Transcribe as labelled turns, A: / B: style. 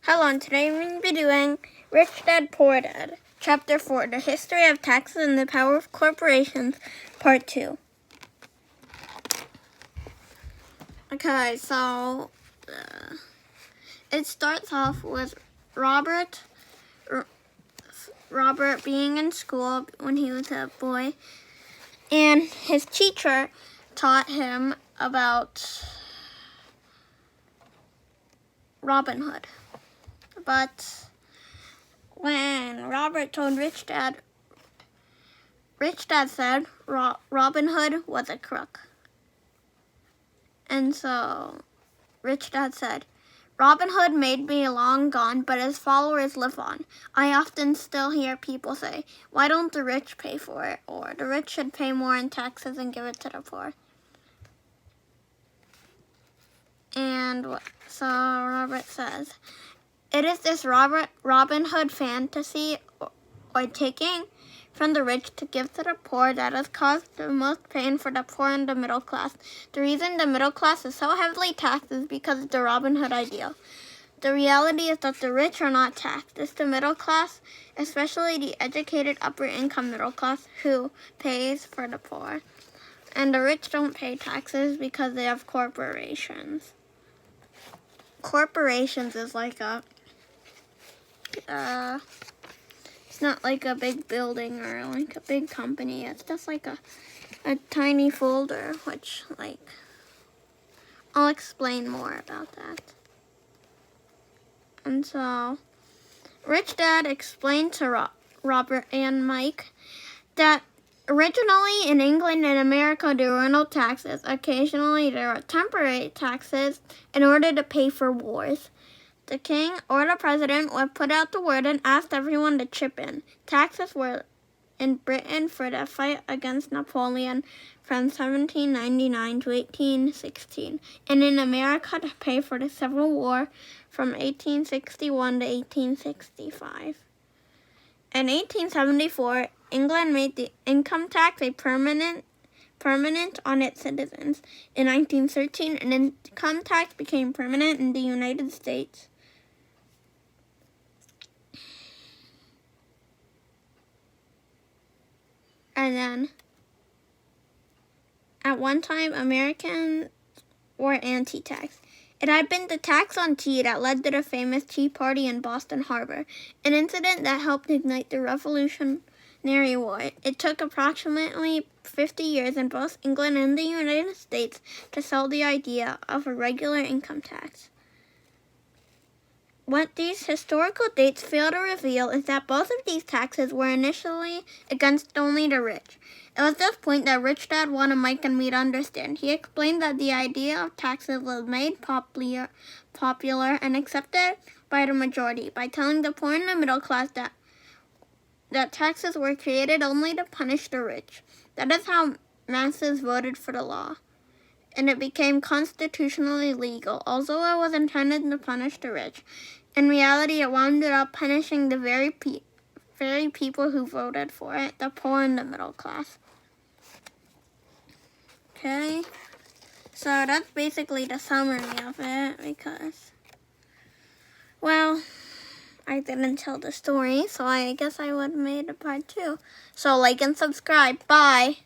A: Hello, and today we're going to be doing Rich Dad, Poor Dad, Chapter 4, The History of Taxes and the Power of Corporations, Part 2. Okay, so it starts off with Robert being in school when he was a boy, and his teacher taught him about Robin Hood. But when Robert told Rich Dad said Robin Hood was a crook. And so Rich Dad said, Robin Hood may be long gone, but his followers live on. I often still hear people say, why don't the rich pay for it? Or the rich should pay more in taxes and give it to the poor. And so Robert says, it is this Robin Hood fantasy or taking from the rich to give to the poor that has caused the most pain for the poor and the middle class. The reason the middle class is so heavily taxed is because of the Robin Hood ideal. The reality is that the rich are not taxed. It's the middle class, especially the educated upper income middle class, who pays for the poor. And the rich don't pay taxes because they have corporations. Corporations is like it's not like a big building or like a big company. It's just like a tiny folder, which, like, I'll explain more about that. And so, Rich Dad explained to Robert and Mike that originally in England and America there were no taxes. Occasionally there are temporary taxes in order to pay for wars. The king or the president would put out the word and ask everyone to chip in. Taxes were in Britain for the fight against Napoleon from 1799 to 1816, and in America to pay for the Civil War from 1861 to 1865. In 1874, England made the income tax a permanent on its citizens. In 1913, an income tax became permanent in the United States. And then, at one time, Americans were anti-tax. It had been the tax on tea that led to the famous Tea Party in Boston Harbor, an incident that helped ignite the Revolutionary War. It took approximately 50 years in both England and the United States to sell the idea of a regular income tax. What these historical dates fail to reveal is that both of these taxes were initially against only the rich. It was this point that Rich Dad wanted Mike and me to understand. He explained that the idea of taxes was made popular and accepted by the majority by telling the poor and the middle class that taxes were created only to punish the rich. That is how masses voted for the law, and it became constitutionally legal. Although it was intended to punish the rich, in reality it wound up punishing the very people who voted for it, the poor and the middle class. Okay, so that's basically the summary of it, because, well, I didn't tell the story, so I guess I would have made a part 2. So like and subscribe. Bye!